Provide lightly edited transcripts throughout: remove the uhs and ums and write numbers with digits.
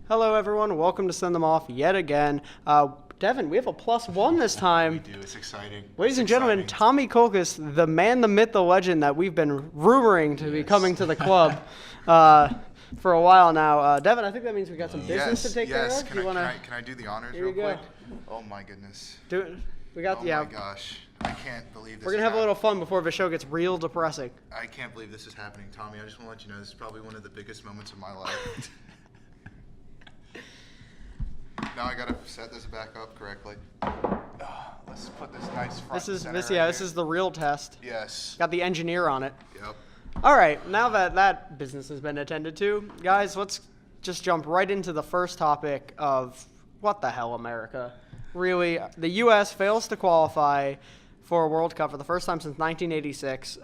Hello, everyone. Welcome to Send Them Off yet again. Devin, we have a +1 this time. We do. It's exciting. Ladies and gentlemen, Tommy Kolkus, the man, the myth, the legend that we've been rumoring to be coming to the club for a while now. Devin, I think that means we got some business to take care of. Can I do the honors real quick? Oh, my goodness. Do it. We got my gosh. I can't believe this. We're going to have a little fun before the show gets real depressing. I can't believe this is happening, Tommy. I just want to let you know this is probably one of the biggest moments of my life. Now I gotta set this back up correctly. Let's put this nice front. This is the real test. Yes. Got the engineer on it. Yep. All right, now that business has been attended to, guys, let's just jump right into the first topic of what the hell, America. Really, the U.S. fails to qualify for a World Cup for the first time since 1986.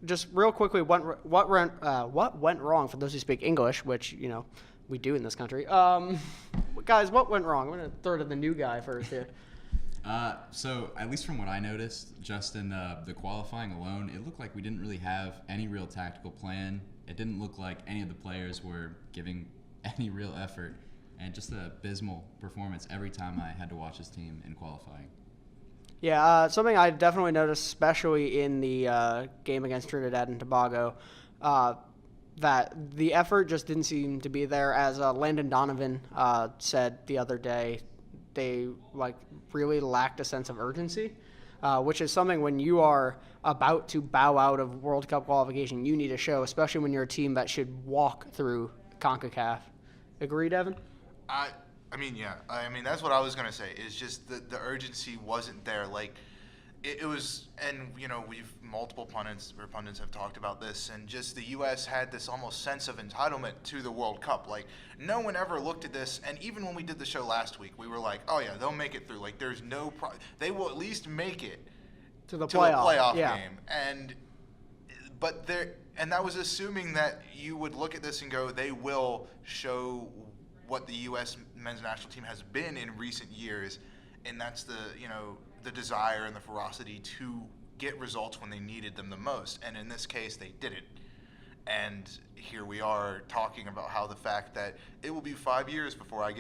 Just real quickly, what went wrong for those who speak English, which we do in this country. Guys, what went wrong? I'm going to throw it to the new guy first here. So at least from what I noticed, just in the qualifying alone, it looked like we didn't really have any real tactical plan. It didn't look like any of the players were giving any real effort, and just an abysmal performance every time I had to watch this team in qualifying. Yeah, something I definitely noticed, especially in the game against Trinidad and Tobago, that the effort just didn't seem to be there. As Landon Donovan said the other day, they really lacked a sense of urgency, which is something when you are about to bow out of World Cup qualification, you need to show, especially when you're a team that should walk through CONCACAF. Agree, Devin? I mean, yeah. I mean, that's what I was going to say, is just the urgency wasn't there. It was, and multiple pundits have talked about this, and just the U.S. had this almost sense of entitlement to the World Cup. No one ever looked at this, and even when we did the show last week, we were like, oh yeah, they'll make it through. There's no they will at least make it to the playoff game, and that was assuming that you would look at this and go, they will show what the U.S. men's national team has been in recent years, and that's the desire and the ferocity to get results when they needed them the most. And in this case, they didn't. And here we are talking about how the fact that it will be 5 years before I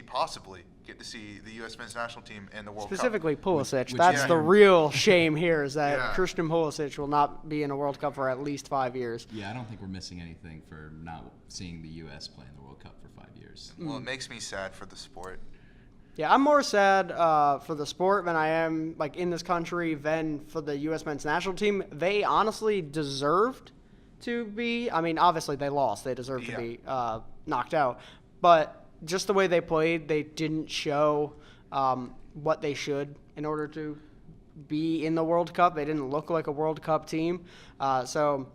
possibly get to see the U.S. men's national team in the World Specifically Cup. Pulisic. That's the real shame here, is that Christian Pulisic will not be in a World Cup for at least 5 years. Yeah, I don't think we're missing anything for not seeing the U.S. play in the World Cup for 5 years. Well, it makes me sad for the sport. Yeah, I'm more sad for the sport than I am in this country than for the U.S. men's national team. They honestly deserved to be. I mean, obviously they lost. They deserved to be knocked out. But just the way they played, they didn't show what they should in order to be in the World Cup. They didn't look like a World Cup team. So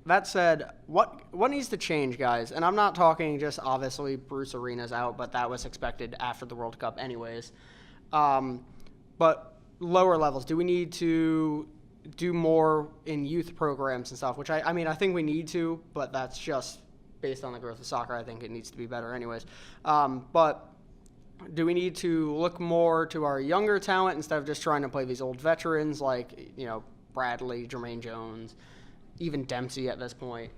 that said, what needs to change, guys? And I'm not talking just obviously Bruce Arena's out, but that was expected after the World Cup anyways. But lower levels, do we need to do more in youth programs and stuff? Which I think we need to, but that's just based on the growth of soccer. I think it needs to be better anyways. But do we need to look more to our younger talent instead of just trying to play these old veterans like Bradley, Jermaine Jones, even Dempsey at this point?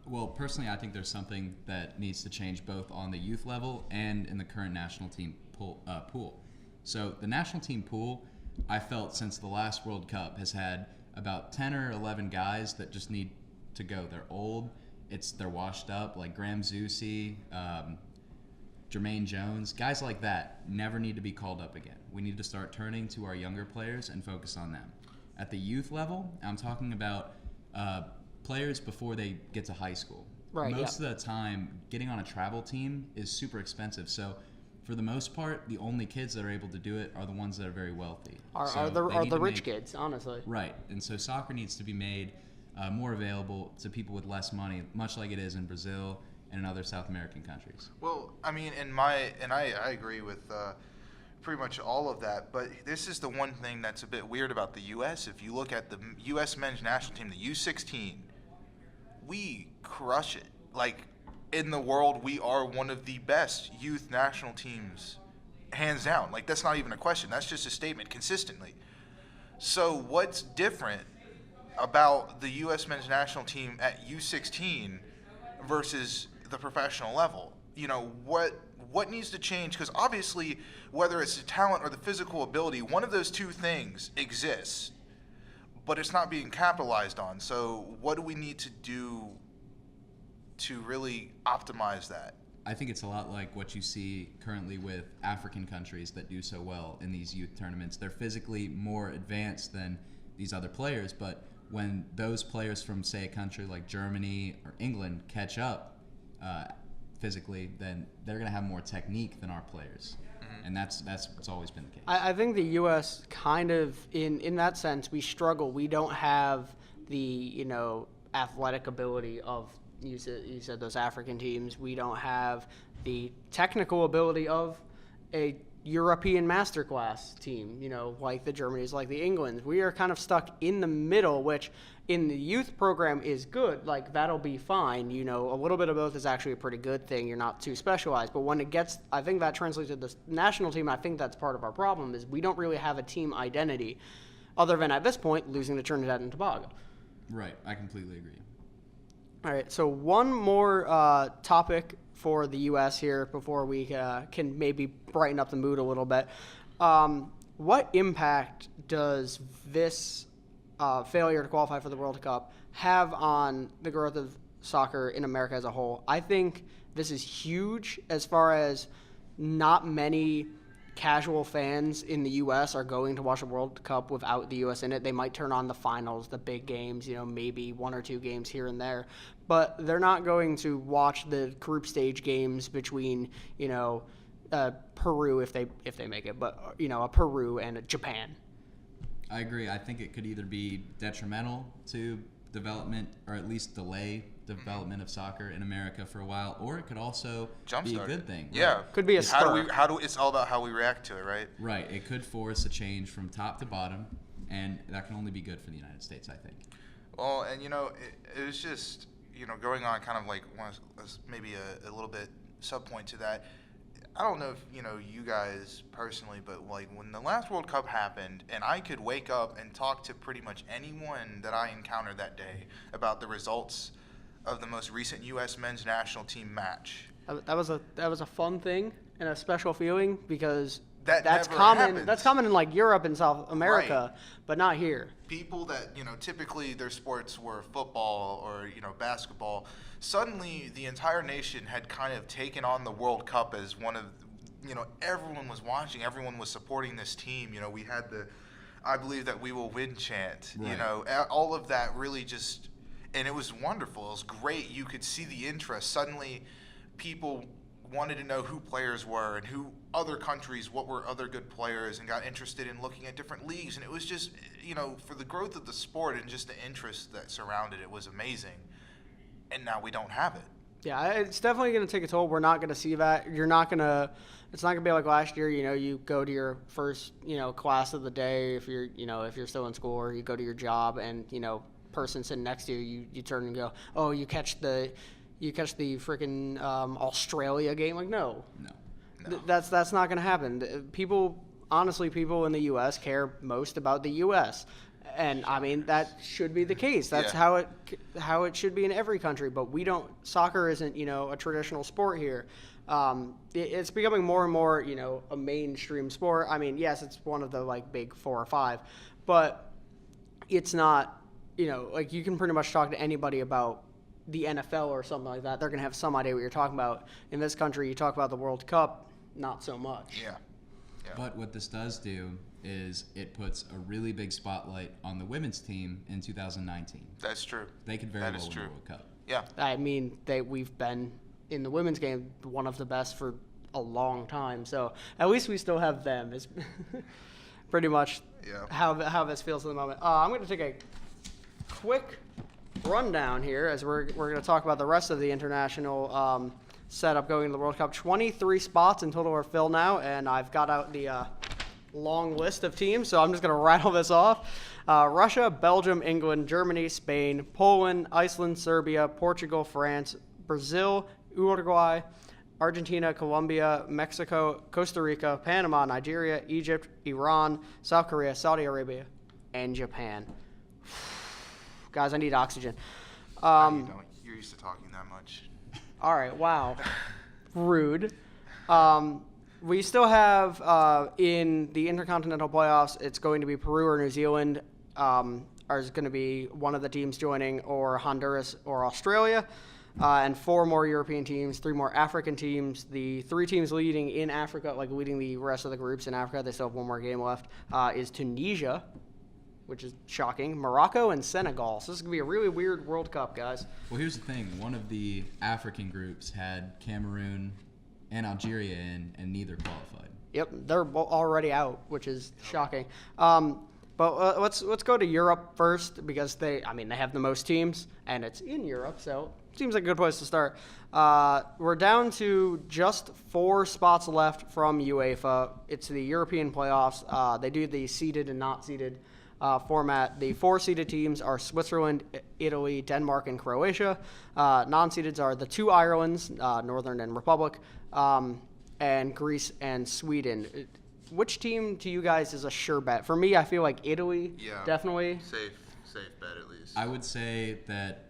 Well, personally, I think there's something that needs to change both on the youth level and in the current national team pool. So the national team pool, I felt since the last World Cup, has had about 10 or 11 guys that just need to go. They're old. They're washed up, like Graham Zusi, Jermaine Jones. Guys like that never need to be called up again. We need to start turning to our younger players and focus on them. At the youth level, I'm talking about players before they get to high school. Right. Most of the time, getting on a travel team is super expensive. So, for the most part, the only kids that are able to do it are the ones that are very wealthy. Are the rich kids, honestly. Right. And so soccer needs to be made more available to people with less money, much like it is in Brazil and in other South American countries. Well, I mean, I agree with pretty much all of that, but this is the one thing that's a bit weird about the U.S. If you look at the U.S. men's national team, the U16, we crush it. In the world, we are one of the best youth national teams, hands down. That's not even a question. That's just a statement consistently. So what's different about the U.S. men's national team at U16 versus the professional level? what needs to change? Because obviously, whether it's the talent or the physical ability, one of those two things exists, but it's not being capitalized on. So what do we need to do to really optimize that? I think it's a lot like what you see currently with African countries that do so well in these youth tournaments. They're physically more advanced than these other players, but when those players from, say, a country like Germany or England catch up physically, then they're going to have more technique than our players. And that's what's always been the case. I think the U.S. kind of, in that sense, we struggle. We don't have the, athletic ability of, you said those African teams. We don't have the technical ability of a European masterclass team, like the Germanys, like the Englands. We are kind of stuck in the middle, which in the youth program is good. Like, that'll be fine. A little bit of both is actually a pretty good thing. You're not too specialized. But when it gets, I think that translates to the national team. I think that's part of our problem is we don't really have a team identity other than at this point losing to Trinidad and Tobago. Right. I completely agree. All right, so one more topic for the U.S. here before we can maybe brighten up the mood a little bit. What impact does this failure to qualify for the World Cup have on the growth of soccer in America as a whole? I think this is huge as far as not many casual fans in the U.S. are going to watch a World Cup without the U.S. in it. They might turn on the finals, the big games, maybe one or two games here and there. But they're not going to watch the group stage games between, Peru if they make it, but, a Peru and a Japan. I agree. I think it could either be detrimental to development or at least delay development of soccer in America for a while, or it could also be a good thing. Yeah. Right? Could be a spur. It's all about how we react to it, right? Right. It could force a change from top to bottom, and that can only be good for the United States, I think. Well, and it was just, going on kind of like maybe a little bit sub-point to that. I don't know if, you guys personally, but like when the last World Cup happened and I could wake up and talk to pretty much anyone that I encountered that day about the results of the most recent U.S. men's national team match. That was a fun thing and a special feeling because that's common. Happens. That's common in like Europe and South America, right. But not here. People that typically their sports were football or basketball. Suddenly, the entire nation had kind of taken on the World Cup as one of everyone was watching, everyone was supporting this team. We had the "I believe that we will win" chant. Right. All of that really just. And it was wonderful. It was great. You could see the interest. Suddenly, people wanted to know who players were and who other countries, what were other good players, and got interested in looking at different leagues. And it was just, for the growth of the sport and just the interest that surrounded it was amazing. And now we don't have it. Yeah, it's definitely going to take a toll. We're not going to see that. It's not going to be like last year, you go to your first, class of the day if you're still in school, or you go to your job and, person sitting next to you turn and go, oh, you catch the freaking Australia game. Like, no. That's not going to happen. People in the U.S. care most about the U.S. And I mean that should be the case. That's how it should be in every country. But we don't. Soccer isn't a traditional sport here. It's becoming more and more a mainstream sport. I mean, yes, it's one of the like big 4 or 5, but it's not. Like you can pretty much talk to anybody about the NFL or something like that. They're going to have some idea what you're talking about. In this country, you talk about the World Cup, not so much. Yeah. But what this does do is it puts a really big spotlight on the women's team in 2019. That's true. They could very well win the World Cup. Yeah. I mean, we've been in the women's game one of the best for a long time. So at least we still have them. It's pretty much how this feels at the moment. I'm going to take a quick rundown here as we're going to talk about the rest of the international setup going to the World Cup. 23 spots in total are filled now, and I've got out the long list of teams, so I'm just going to rattle this off. Russia, Belgium, England, Germany, Spain, Poland, Iceland, Serbia, Portugal, France, Brazil, Uruguay, Argentina, Colombia, Mexico, Costa Rica, Panama, Nigeria, Egypt, Iran, South Korea, Saudi Arabia, and Japan. Guys, I need oxygen. You don't. You're used to talking that much. All right, wow. Rude. We still have in the Intercontinental Playoffs, it's going to be Peru or New Zealand. Is going to be one of the teams joining, or Honduras or Australia. And 4 more European teams, 3 more African teams. The 3 teams leading in Africa, like leading the rest of the groups in Africa, they still have 1 more game left, is Tunisia, which is shocking, Morocco, and Senegal. So this is going to be a really weird World Cup, guys. Well, here's the thing. One of the African groups had Cameroon and Algeria in, and neither qualified. Yep, they're already out, which is shocking. But let's go to Europe first, because they have the most teams, and it's in Europe, so it seems like a good place to start. We're down to just 4 spots left from UEFA. It's the European playoffs. They do the seeded and not seeded format. The 4 seeded teams are Switzerland, Italy, Denmark, and Croatia. Non-seededs are the 2 Irelands, Northern and Republic, and Greece and Sweden. Which team to you guys is a sure bet? For me, I feel like Italy, definitely. Safe bet at least. I would say that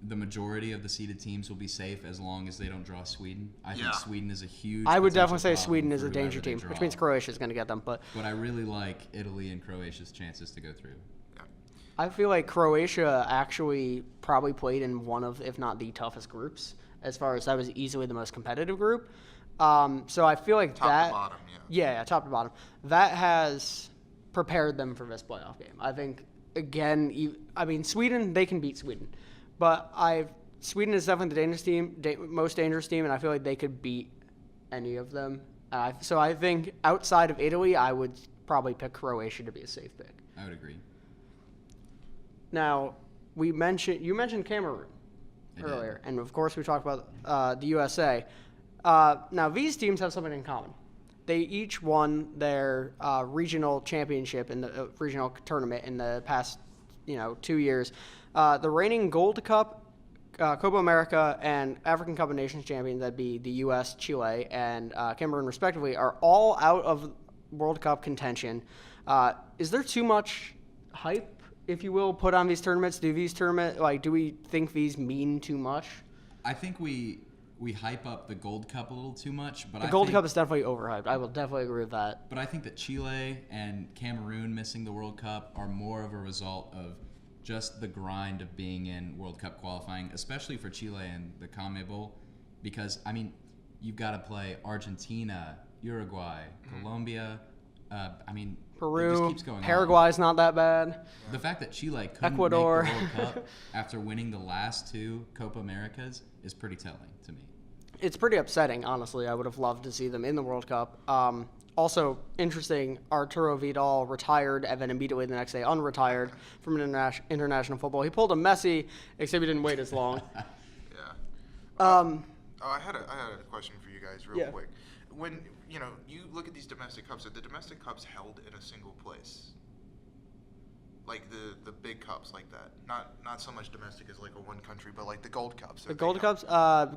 the majority of the seeded teams will be safe as long as they don't draw Sweden. I think Sweden is a huge. I would definitely say potential Sweden problem is a for danger whoever they team, which draw. means Croatia is going to get them. But I really like Italy and Croatia's chances to go through. I feel like Croatia actually probably played in one of, if not the toughest groups, as far as that was easily the most competitive group. So I feel like Top to bottom, yeah, top to bottom. That has prepared them for this playoff game. I think, again, Sweden, they can beat Sweden. But Sweden is definitely the dangerous team, most dangerous team, and I feel like they could beat any of them. So I think outside of Italy, I would probably pick Croatia to be a safe pick. I would agree. Now, you mentioned Cameroon earlier, and of course we talked about the USA. Now, these teams have something in common. They each won their regional championship in the regional tournament in the past, 2 years. The reigning Gold Cup, Copa America, and African Cup of Nations champions, that'd be the U.S., Chile, and Cameroon, respectively, are all out of World Cup contention. Is there too much hype, if you will, put on these tournaments? Do we think these mean too much? I think we hype up the Gold Cup a little too much, but the Gold Cup is definitely overhyped. I will definitely agree with that. But I think that Chile and Cameroon missing the World Cup are more of a result of just the grind of being in World Cup qualifying, especially for Chile and the CONMEBOL, because you've got to play Argentina, Uruguay, Colombia. Peru, it just keeps going Paraguay's not that bad. The fact that Chile couldn't Ecuador. make the World Cup after winning the last 2 Copa Americas is pretty telling to me. It's pretty upsetting, honestly. I would have loved to see them in the World Cup. Also, interesting, Arturo Vidal retired and then immediately the next day unretired from international football. He pulled a Messi, except he didn't wait as long. I had a question for you guys real quick. When you look at these domestic cups, are the domestic cups held in a single place? Like the big cups like that. Not so much domestic as like a one country, but like the Gold Cups. The Gold Cups,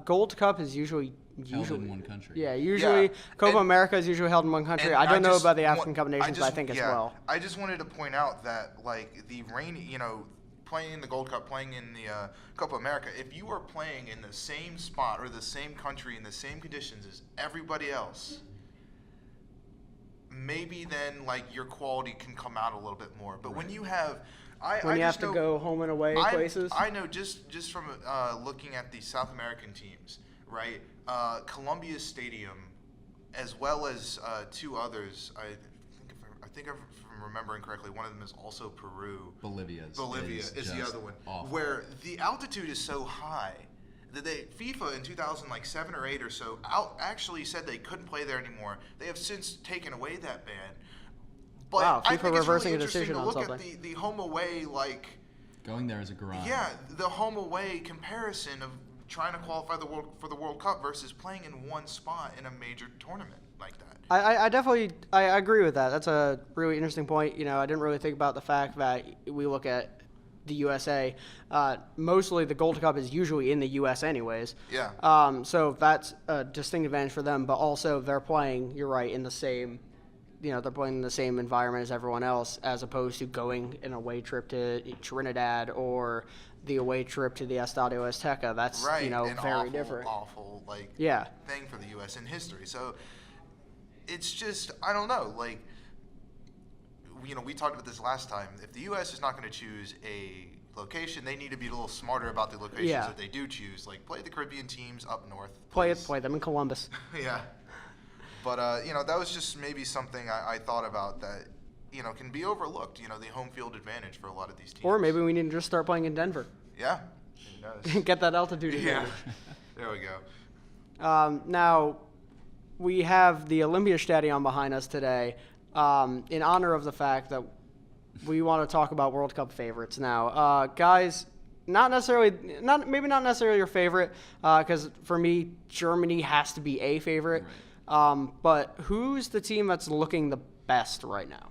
Gold Cup is usually held in one country. Yeah, usually Copa America is usually held in one country. I don't know about the African Cup of Nations, but I think as well. I just wanted to point out that like the playing in the Gold Cup, playing in the Copa America, if you are playing in the same spot or the same country in the same conditions as everybody else, maybe then like your quality can come out a little bit more. But when you have, you have to go home and away places. I know just from looking at the South American teams, right? Colombia's stadium, as well as 2 others. I think if I'm remembering correctly, one of them is also Peru. Bolivia is the other one, awful. Where the altitude is so high that FIFA in 2007 or 8 or so actually said they couldn't play there anymore. They have since taken away that ban. But wow, FIFA I think reversing it's a really decision to on look something. at the home away going there as a grind. Yeah, the home away comparison of trying to qualify for the World Cup versus playing in one spot in a major tournament like that. I definitely agree with that. That's a really interesting point. I didn't really think about the fact that we look at the USA. Mostly the Gold Cup is usually in the U.S. anyways. Yeah. So that's a distinct advantage for them. But also they're playing, you're right, in the same they're playing in the same environment as everyone else, as opposed to going an away trip to Trinidad or the away trip to the Estadio Azteca. That's Right, an very different. awful thing for the U.S. in history. So it's just, I don't know, we talked about this last time. If the U.S. is not going to choose a location, they need to be a little smarter about the locations that they do choose. Play the Caribbean teams up north. Play them in Columbus. Yeah. But, that was just maybe something I thought about that, can be overlooked, the home field advantage for a lot of these teams. Or maybe we need to just start playing in Denver. Yeah. It does. Get that altitude advantage. There we go. Now, we have the Olympia Stadion behind us today in honor of the fact that we want to talk about World Cup favorites now. Guys, maybe not necessarily your favorite, because for me, Germany has to be a favorite. Right. But who's the team that's looking the best right now?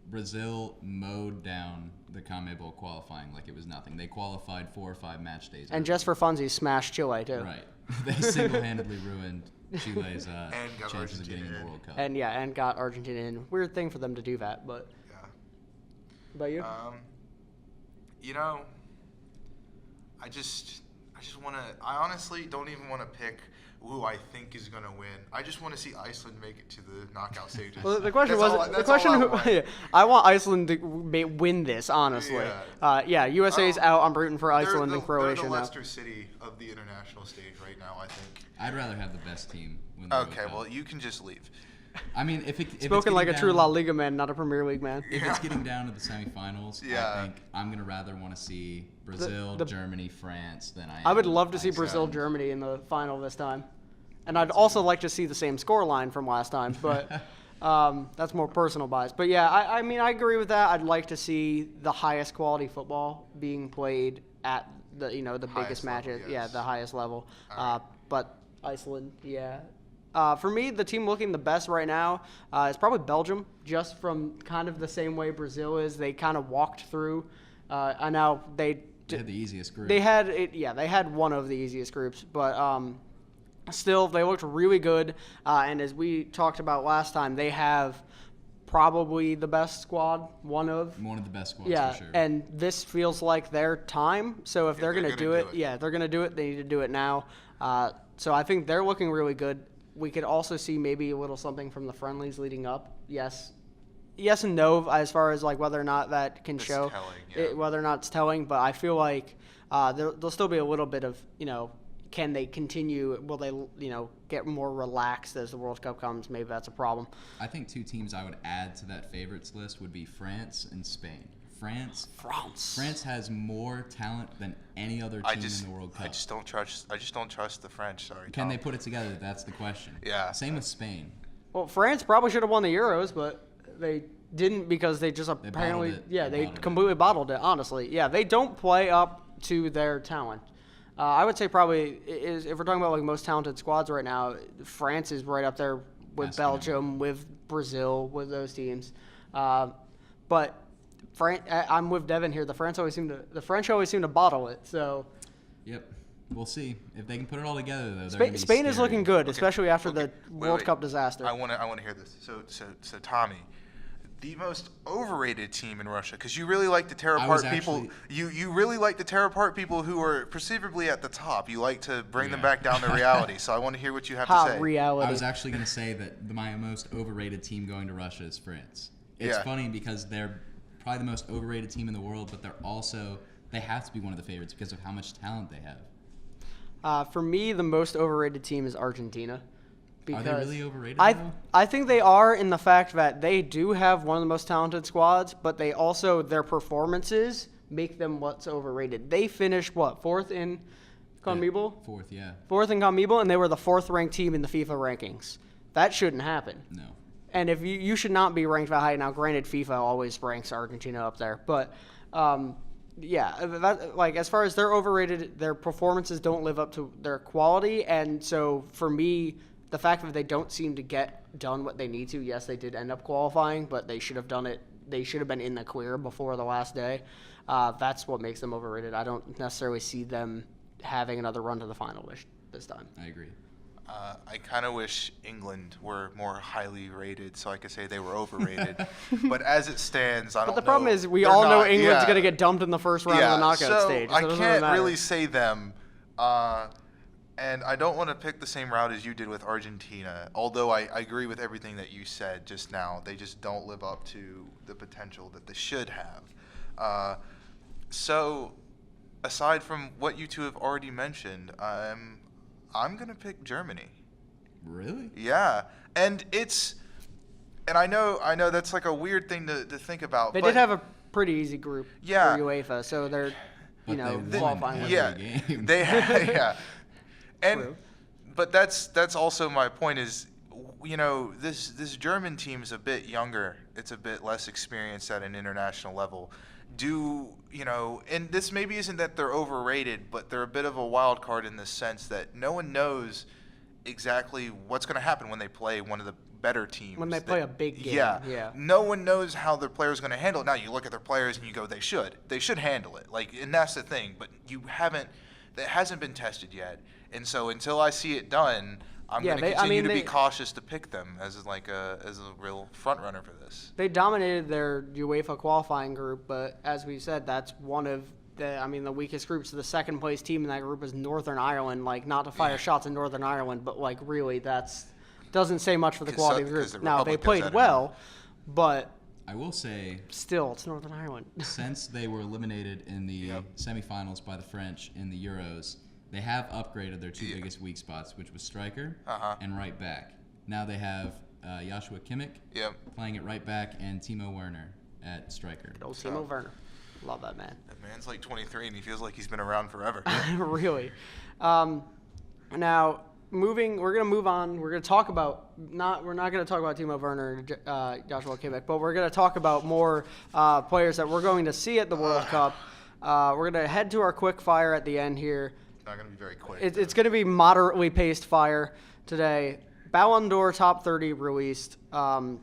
Brazil mowed down the CONMEBOL qualifying like it was nothing. They qualified 4 or 5 match days. And just for funsies, smashed Chile, too. Right. They single-handedly ruined Chile's chances of getting in the in. World Cup. And got Argentina in. Weird thing for them to do that, but... Yeah. About you? I just want to. I honestly don't even want to pick who I think is going to win. I just want to see Iceland make it to the knockout stages. Well, the question I want Iceland to win this, honestly. USA's out. I'm rooting for Iceland and Croatia they're the now. Leicester City of the international stage right now, I think. I'd rather have the best team win the World Okay, Cup. well, you can just leave. I mean, if Spoken like a true La Liga man, not a Premier League man. If it's getting down to the semifinals, Yeah. I think I'm going to rather want to see Brazil, Germany, France than I would love to see Iceland. Brazil, Germany in the final this time. And I'd also like to see the same scoreline from last time, but that's more personal bias. But yeah, I mean, I agree with that. I'd like to see the highest quality football being played at the the biggest matches. Yes. Yeah, the highest level. Right. But Iceland, yeah. For me, the team looking the best right now is probably Belgium, just from kind of the same way Brazil is. They kind of walked through. And now They had the easiest group. They had one of the easiest groups, but still, they looked really good. And as we talked about last time, they have probably the best squad, one of the best squads yeah, for sure. and this feels like their time. So if they're going to do it, they're going to do it. They need to do it now. So I think they're looking really good. We could also see maybe a little something from the friendlies leading up. Yes and no, as far as whether or not that can show whether or not it's telling. But I feel like there'll still be a little bit of can they continue? Will they get more relaxed as the World Cup comes? Maybe that's a problem. I think 2 teams I would add to that favorites list would be France and Spain. France has more talent than any other team in the World Cup. I just don't trust the French. Sorry. Can they put it together? That's the question. Yeah. Same with Spain. Well, France probably should have won the Euros, but they didn't because they just apparently completely bottled it. Honestly, yeah, they don't play up to their talent. I would say probably if we're talking about most talented squads right now, France is right up there with Belgium, with Brazil, with those teams. But I'm with Devin here. The French always seem to bottle it. So. Yep. We'll see if they can put it all together. Though Spain is looking good, especially after the World Cup disaster. I want to hear this. So Tommy, the most overrated team in Russia, because you really like to tear apart people. You really like to tear apart people who are perceivably at the top. You like to bring them back down to reality. So I want to hear what you have to say. Reality. I was actually going to say that my most overrated team going to Russia is France. It's funny because they're probably the most overrated team in the world, but they have to be one of the favorites because of how much talent they have. For me, the most overrated team is Argentina. Are they really overrated? I think they are in the fact that they do have one of the most talented squads, but they also, their performances make them what's overrated. They finished, fourth in CONMEBOL? Fourth, yeah. Fourth in CONMEBOL, and they were the 4th ranked team in the FIFA rankings. That shouldn't happen. No. And if you should not be ranked that high. Now, granted, FIFA always ranks Argentina up there, but as far as they're overrated, their performances don't live up to their quality, and so for me, the fact that they don't seem to get done what they need to, yes, they did end up qualifying, but they should have done it. They should have been in the clear before the last day. That's what makes them overrated. I don't necessarily see them having another run to the final this time. I agree. I kind of wish England were more highly rated so I could say they were overrated. But as it stands, I don't know. But the problem is we They're all know not- England's yeah. going to get dumped in the first round of the knockout so stage. So I it doesn't can't matter. really say them. And I don't want to pick the same route as you did with Argentina, although I agree with everything that you said just now. They just don't live up to the potential that they should have. So, aside from what you two have already mentioned, I'm going to pick Germany. Really? Yeah. And I know that's like a weird thing to think about. They but did have a pretty easy group Yeah. for UEFA, so they're, But they won qualifying with every it. game. yeah. And True. but that's also my point is, this German team is a bit younger. It's a bit less experienced at an international level. And this maybe isn't that they're overrated, but they're a bit of a wild card in the sense that no one knows exactly what's going to happen when they play one of the better teams. When they play a big game, yeah. No one knows how their player's going to handle it. Now you look at their players and you go, they should handle it. And that's the thing. But that hasn't been tested yet. And so until I see it done, I'm going to continue to be cautious to pick them as a real front runner for this. They dominated their UEFA qualifying group, but as we said, that's one of the weakest groups. The second place team in that group is Northern Ireland. Not to fire shots in Northern Ireland, but really that's doesn't say much for the quality of the group. Now they played well, but I will say, still, it's Northern Ireland. since they were eliminated in the semifinals by the French in the Euros, they have upgraded their two biggest weak spots, which was striker and right back. Now they have Joshua Kimmich playing at right back and Timo Werner at striker. Old Timo Werner. Love that man. That man's like 23 and he feels like he's been around forever. Really. Now, we're going to move on. We're going to talk about, we're not going to talk about Timo Werner and Joshua Kimmich, but we're going to talk about more players that we're going to see at the World Cup. We're going to head to our quick fire at the end here. It's not going to be very quick. It's going to be moderately paced fire today. Ballon d'Or top 30 released. Ronaldo,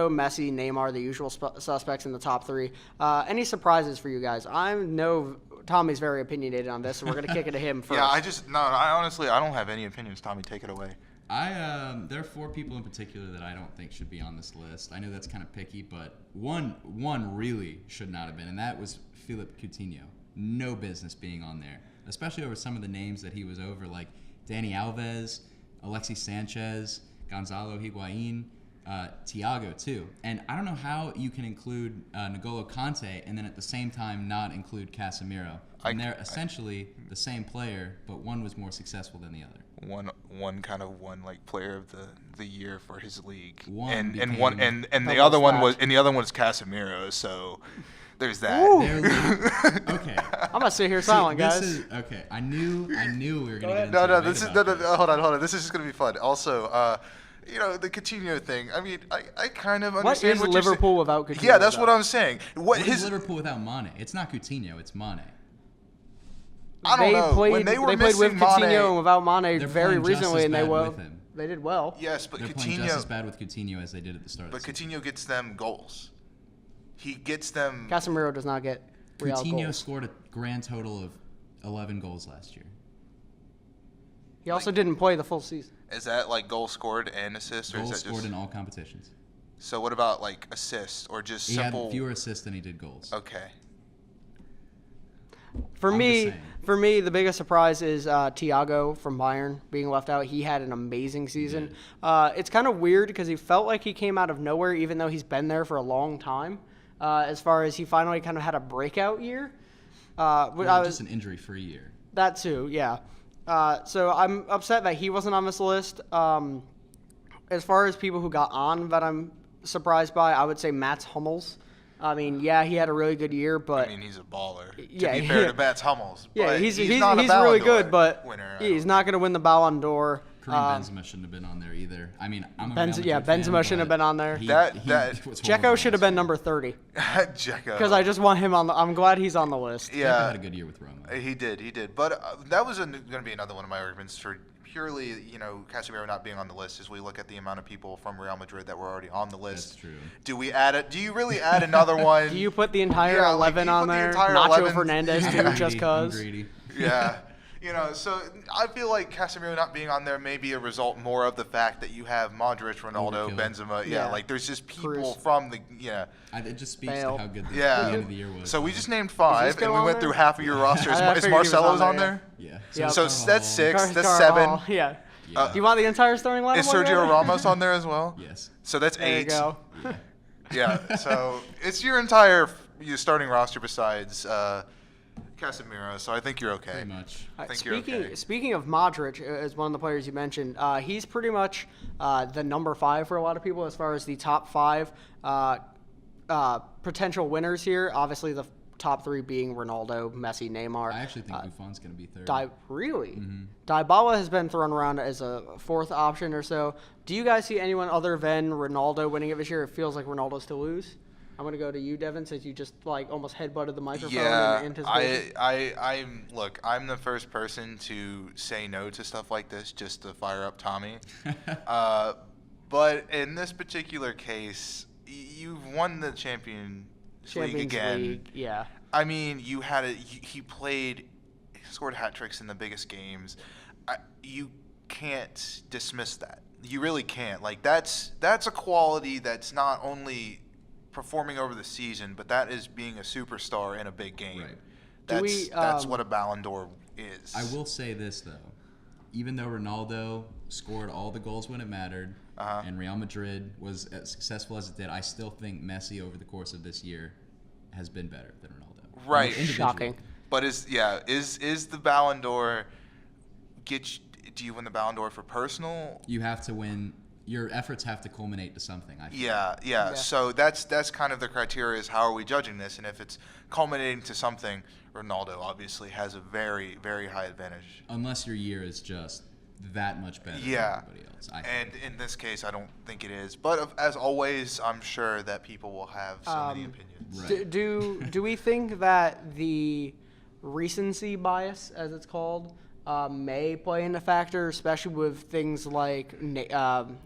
Messi, Neymar, the usual suspects in the top three. Any surprises for you guys? I know Tommy's very opinionated on this, so we're going to kick it to him first. I honestly don't have any opinions. Tommy, take it away. There are four people in particular that I don't think should be on this list. I know that's kind of picky, but one really should not have been, and that was Philippe Coutinho. No business being on there, especially over some of the names that he was over, like Dani Alves, Alexis Sanchez, Gonzalo Higuain, Thiago too. And I don't know how you can include N'Golo Kante and then at the same time not include Casemiro. And they're essentially the same player, but one was more successful than the other. One kind of won like player of the year for his league, One and the other one was Casemiro. So there's that. Okay. I'm gonna sit here silent, guys. Okay. I knew we were gonna get into No, this. hold on. This is just gonna be fun. Also, the Coutinho thing. I mean, I kind of understand what is what you're Liverpool without Coutinho? Yeah, that's what I'm saying. What is Liverpool without Mane? It's not Coutinho. It's Mane. I don't know. When they were played with missing Coutinho Mane, and without Mane They're very playing just recently, as and bad they did well. yes, but They're playing just as Coutinho. bad with Coutinho as they did at the start of the season. Coutinho gets them goals. He gets them. Casemiro does not get Real Coutinho goals. scored a grand total of 11 goals last year. He also didn't play the full season. Is that like goal scored and assists, or Goals is that scored just? in all competitions. So what about like assists or just He simple? had fewer assists than he did goals. Okay. For I'm me, just the biggest surprise is Thiago from Bayern being left out. He had an amazing season. It's kind of weird because he felt like he came out of nowhere, even though he's been there for a long time. As far as he finally kind of had a breakout year. Just an injury-free year. That too, yeah. So I'm upset that he wasn't on this list. As far as people who got on that I'm surprised by, I would say Mats Hummels. I mean, yeah, he had a really good year, but he's a baller. Yeah, to be fair to Mats Hummels. yeah, but he's not a Ballon really d'Or good, but winner, he's not going to win the Ballon d'Or. Karim Benzema shouldn't have been on there either. I mean, I'm a Real Madrid Benzema fan, shouldn't have but been on there. Dzeko should have been number 30 Dzeko. because I just want him on. I'm glad he's on the list. Yeah, had a good year with Roma. He did. But that was going to be another one of my arguments for purely, Casemiro not being on the list as we look at the amount of people from Real Madrid that were already on the list. That's true. Do we add it? Do you really add another one? Do you put the entire Yeah, 11 do you on put the there? entire Nacho 11? Fernandez Yeah. too, just cause. Greedy. Yeah. So I feel like Casemiro not being on there may be a result more of the fact that you have Modric, Ronaldo, Overkill. Benzema. Yeah. Like there's just people Cruz. from the It just speaks Bale. to how good the Yeah. end of the year was. So we just named 5, still and we on went there? through half of your roster. I Is figured he was Marcelo's on on there, there? yeah. Yeah. So that's 6. Gar- That's Carvajal, 7. Yeah. Yeah. Do you want the entire starting lineup? Is while you're Sergio at it? Ramos on there as well? Yes. So that's There you 8. go. Yeah. Yeah. So it's your entire your starting roster besides Casemiro. So I think you're okay. Pretty much. I think you're okay. Speaking of Modric, as one of the players you mentioned, he's pretty much the number 5 for a lot of people as far as the top 5 potential winners here. Obviously, the top 3 being Ronaldo, Messi, Neymar. I actually think Buffon's going to be third. Really? Mm-hmm. Dybala has been thrown around as a 4th option or so. Do you guys see anyone other than Ronaldo winning it this year? It feels like Ronaldo's to lose. I'm going to go to you, Devin, since you just almost headbutted the microphone in anticipation. I'm the first person to say no to stuff like this just to fire up Tommy. But in this particular case, you've won the Champions League again. League, yeah. I mean, he scored hat tricks in the biggest games. You can't dismiss that. You really can't. Like that's a quality that's not only performing over the season, but that is being a superstar in a big game. Right. That's what a Ballon d'Or is. I will say this though, even though Ronaldo scored all the goals when it mattered, and Real Madrid was as successful as it did, I still think Messi over the course of this year has been better than Ronaldo. Right. Individually. Shocking. But is the Ballon d'Or do you win the Ballon d'Or for personal? You have to win. Your efforts have to culminate to something. I think. Yeah. So that's kind of the criteria is how are we judging this, and if it's culminating to something, Ronaldo obviously has a very, very high advantage. Unless your year is just that much better than everybody else. And in this case, I don't think it is. But as always, I'm sure that people will have so many opinions. Right. Do we think that the recency bias, as it's called, may play into factor, especially with things like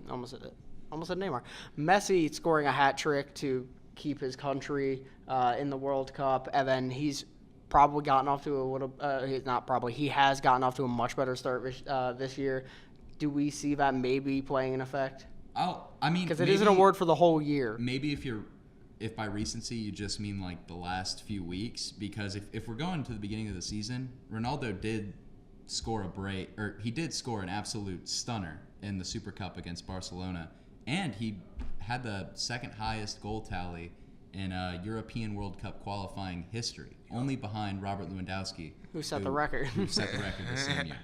almost said Neymar, Messi scoring a hat trick to keep his country in the World Cup, and then he's probably gotten off to a little. He has gotten off to a much better start this year. Do we see that maybe playing an effect? Because it is an award for the whole year. Maybe if by recency you just mean like the last few weeks, because if we're going to the beginning of the season, Ronaldo did score he did score an absolute stunner in the Super Cup against Barcelona, and he had the second highest goal tally in European World Cup qualifying history, only behind Robert Lewandowski, Who set the record. Who set the record the same year.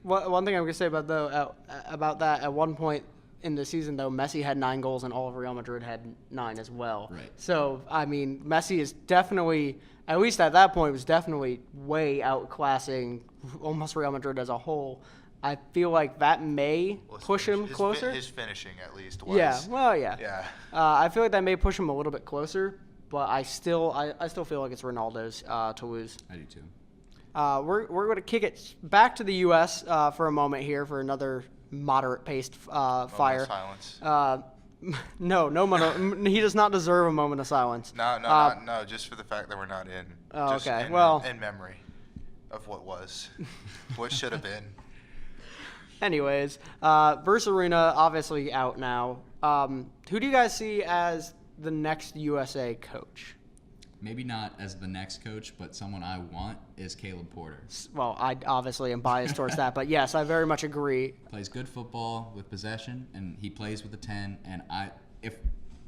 One thing I'm going to say about that, at one point in the season, though, Messi had 9 goals and all of Real Madrid had 9 as well. Right. So, I mean, Messi is definitely, at least at that point, was definitely way outclassing almost Real Madrid as a whole. I feel like that may push him closer. His finishing, at least, was. Yeah, well, yeah. Yeah. I feel like that may push him a little bit closer, but I still feel like it's Ronaldo's to lose. I do too. We're going to kick it back to the U.S. For a moment here for another moderate-paced fire. Silence. No, he does not deserve a moment of silence. No, just for the fact that we're not in. Oh, just okay. in memory of what was, what should have been. Anyways, Bruce Arena obviously out now. Who do you guys see as the next USA coach? Maybe not as the next coach, but someone I want is Caleb Porter. Well, I obviously am biased towards that, but yes, I very much agree. Plays good football with possession, and he plays with a 10. And if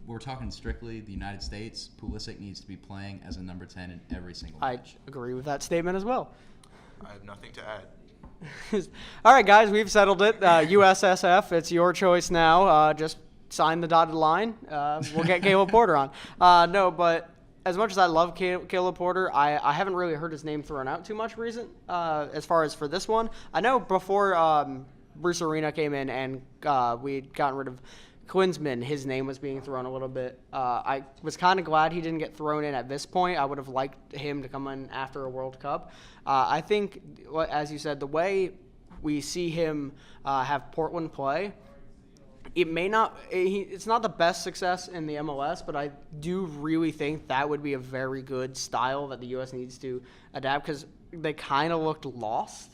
we're talking strictly the United States, Pulisic needs to be playing as a number 10 in every single match. I agree with that statement as well. I have nothing to add. All right, guys, we've settled it. USSF, it's your choice now. Just sign the dotted line. We'll get Caleb Porter on. No, but as much as I love Caleb Porter, I haven't really heard his name thrown out too much as far as for this one. I know before Bruce Arena came in and we'd gotten rid of Klinsmann, his name was being thrown a little bit. I was kind of glad he didn't get thrown in at this point. I would have liked him to come in after a World Cup. I think, as you said, the way we see him have Portland play, it may not. It's not the best success in the MLS, but I do really think that would be a very good style that the U.S. needs to adapt. Because they kind of looked lost.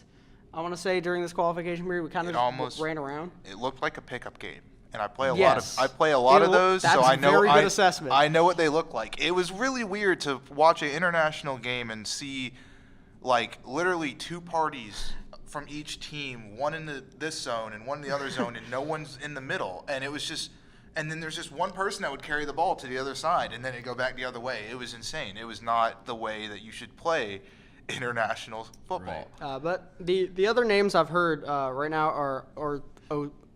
I want to say during this qualification period, we kind of almost ran around. It looked like a pickup game, and I play a Yes. lot of those, That's so I know very good assessment. I know what they look like. It was really weird to watch an international game and see like literally two parties from each team, one in this zone and one in the other zone, and no one's in the middle, and it was just. And then there's just one person that would carry the ball to the other side, and then it'd go back the other way. It was insane. It was not the way that you should play international football. Right. But the other names I've heard right now are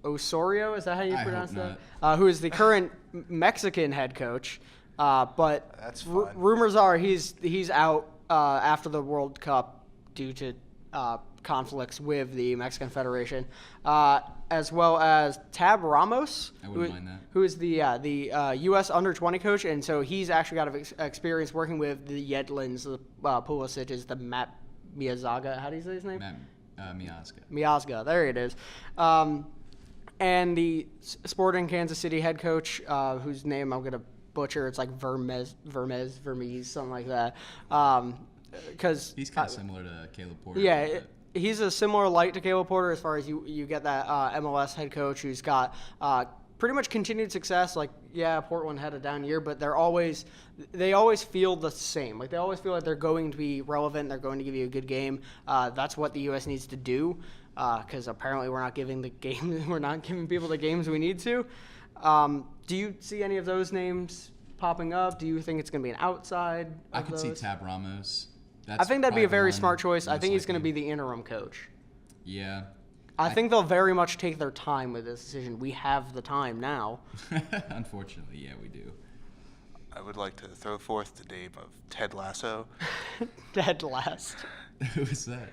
Osorio. Is that how you I pronounce hope that? Who is the current Mexican head coach? But That's fun. rumors are he's out after the World Cup due to conflicts with the Mexican Federation, as well as Tab Ramos, I wouldn't mind that. who is the U.S. under-20 coach, and so he's actually got experience working with the Yedlins, the Pulisic is the Matt Miyazaga. How do you say his name? Matt Miazga. Miazga, there it is. And the Sporting Kansas City head coach, whose name I'm going to butcher, it's like Vermes, something like that. Because He's kind of similar to Caleb Porter. yeah, he's a similar light to Caleb Porter as far as you get that MLS head coach who's got pretty much continued success. Like, yeah, Portland had a down year, but they always feel the same. Like, they always feel like they're going to be relevant. They're going to give you a good game. That's what the U.S. needs to do, because apparently we're not giving people the games we need to. Do you see any of those names popping up? Do you think it's going to be an outside? I could see Tab Ramos. I think that'd be a very smart choice. I most think he's going to likely. be the interim coach. Yeah. I think they'll very much take their time with this decision. We have the time now. Unfortunately, yeah, we do. I would like to throw forth the name of Ted Lasso. Dead last. Who is that?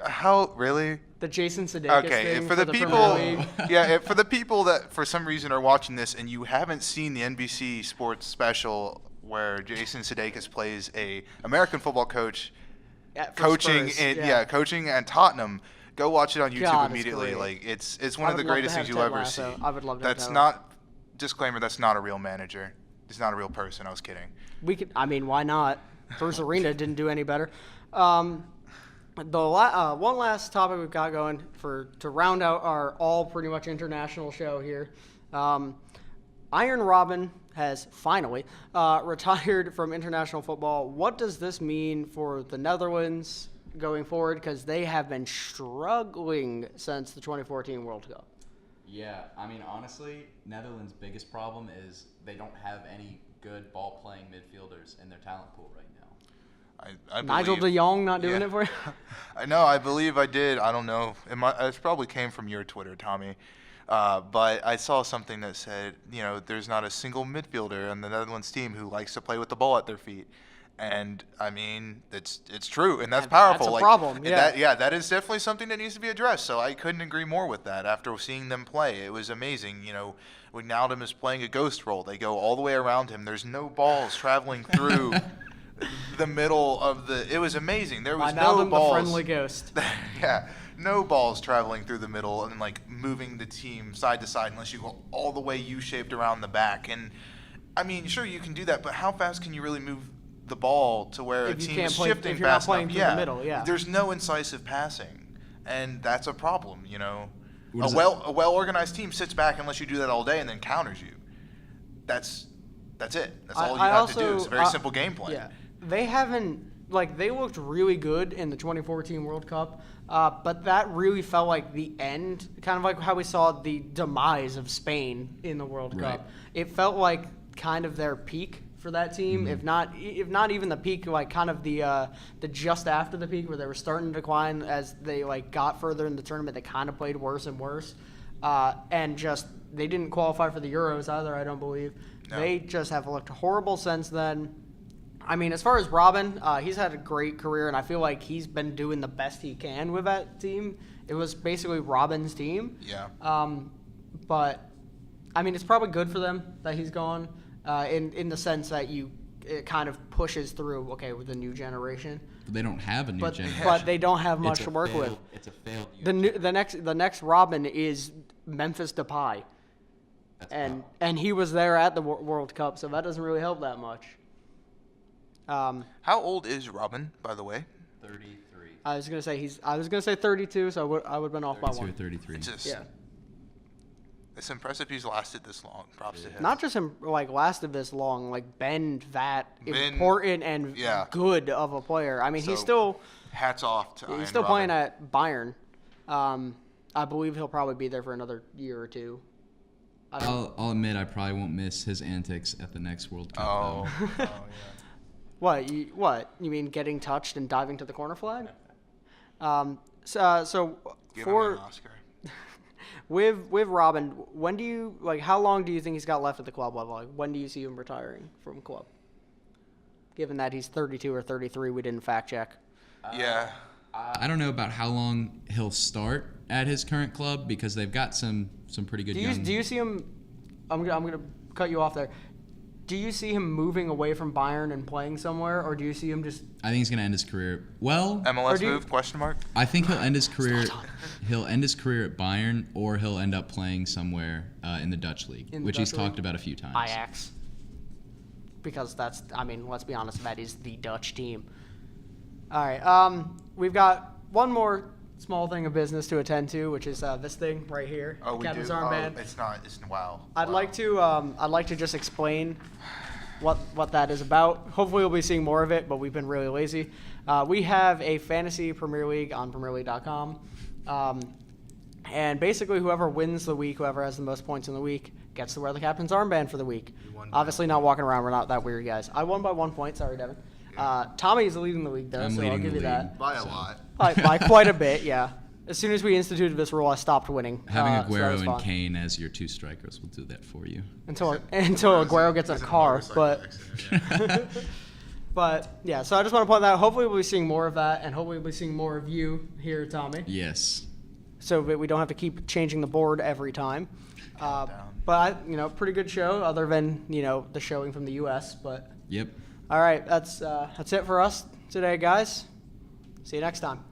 How really? The Jason Sudeikis Okay, thing for the Premier people, League. for the people that for some reason are watching this and you haven't seen the NBC Sports special where Jason Sudeikis plays a American football coach For coaching Spurs, coaching at Tottenham, go watch it on YouTube God, it's immediately. great. Like it's one I of the would love greatest to things have you'll Ted ever Lasso. see. I would love to have That's Ted not disclaimer. That's not a real manager. He's not a real person. I was kidding. We could. I mean, why not? Bruce Arena didn't do any better. One last topic we've got going to round out our all pretty much international show here. Iron Robin has finally retired from international football. What does this mean for the Netherlands going forward? Because they have been struggling since the 2014 World Cup. Yeah, I mean, honestly, Netherlands' biggest problem is they don't have any good ball-playing midfielders in their talent pool right now. I Nigel believe- de Jong not doing yeah. it for you? I know. I believe I did. I don't know. It probably came from your Twitter, Tommy. But I saw something that said, there's not a single midfielder on the Netherlands team who likes to play with the ball at their feet. And I mean, it's true, and that's powerful. That's a problem. Yeah. That is definitely something that needs to be addressed. So I couldn't agree more with that. After seeing them play, it was amazing. Wijnaldum is playing a ghost role. They go all the way around him. There's no balls traveling through the middle of the. It was amazing. There was no Wijnaldum, balls. the friendly ghost. Yeah, no balls traveling through the middle and moving the team side to side unless you go all the way U-shaped around the back. And I mean, sure you can do that, but how fast can you really move the ball to where a team is shifting if you're not fast playing enough? through the middle, yeah. There's no incisive passing, and that's a problem. What is A well-organized team sits back unless you do that all day and then counters you. That's it. That's all you have to do. It's a very simple game plan. Yeah, they haven't they looked really good in the 2014 World Cup, but that really felt like the end, kind of like how we saw the demise of Spain in the World Right. Cup. It felt like kind of their peak for that team, if not even the peak, kind of the just after the peak where they were starting to decline as they got further in the tournament. They kind of played worse and worse, and just they didn't qualify for the Euros either. I don't believe. No. They just have looked horrible since then. I mean, as far as Robin, he's had a great career, and I feel like he's been doing the best he can with that team. It was basically Robin's team. Yeah. But I mean, it's probably good for them that he's gone. In the sense that it kind of pushes through, with the new generation. But they don't have a new generation. But they don't have much It's to a work failed- with. It's a failed The next Robin is Memphis Depay, That's and he was there at the World Cup, so that doesn't really help that much. How old is Robin, by the way? 33. I was gonna say 32, so I would have been off by 32 or one. 33. It's just, Yeah. it's impressive he's lasted this long. Props to him. Not just him, like, lasted this long, like, been that Been- important and yeah. good of a player. I mean, he's So, still Hats off to Ian he's still Robin. playing at Bayern. I believe he'll probably be there for another year or two. I'll admit I probably won't miss his antics at the next World Cup. Oh, though. oh, yeah. What? You mean getting touched and diving to the corner flag? So Give him for an Oscar. with Robin, when do you how long do you think he's got left at the club level? Like, when do you see him retiring from club? Given that he's 32 or 33, we didn't fact check. Yeah. I don't know about how long he'll start at his current club because they've got some pretty good young. Do you see him? I'm gonna cut you off there. Do you see him moving away from Bayern and playing somewhere, or do you see him just? I think he's gonna end his career. Well, MLS do you- move? Question mark. I think he'll end his career. He'll end his career at Bayern, or he'll end up playing somewhere in the Dutch league, In the which he's Dutch league? talked about a few times. Ajax. Because let's be honest, that is the Dutch team. All right, we've got one more small thing of business to attend to, which is this thing right here. Oh, we do. Captain's armband. Oh, it's not. It's wow. I'd Wow. like to just explain what that is about. Hopefully we'll be seeing more of it, but we've been really lazy. We have a fantasy Premier League on PremierLeague.com. And basically whoever wins the week, whoever has the most points in the week, gets to wear the captain's armband for the week. Obviously not walking around. We're not that weird guys. I won by 1 point. Sorry, Devin. Tommy is leading the league, though, I'm so leading I'll the give you league. that. By a lot. By quite a bit, yeah. As soon as we instituted this rule, I stopped winning. Having so that Aguero was and fun. Kane as your two strikers will do that for you. Until Aguero gets a It's car, motorcycle but accident, yeah. but yeah. So I just want to point that out. Hopefully we'll be seeing more of that, and hopefully we'll be seeing more of you here, Tommy. Yes. So that we don't have to keep changing the board every time. But pretty good show, other than the showing from the U.S. But Yep. all right, that's it for us today, guys. See you next time.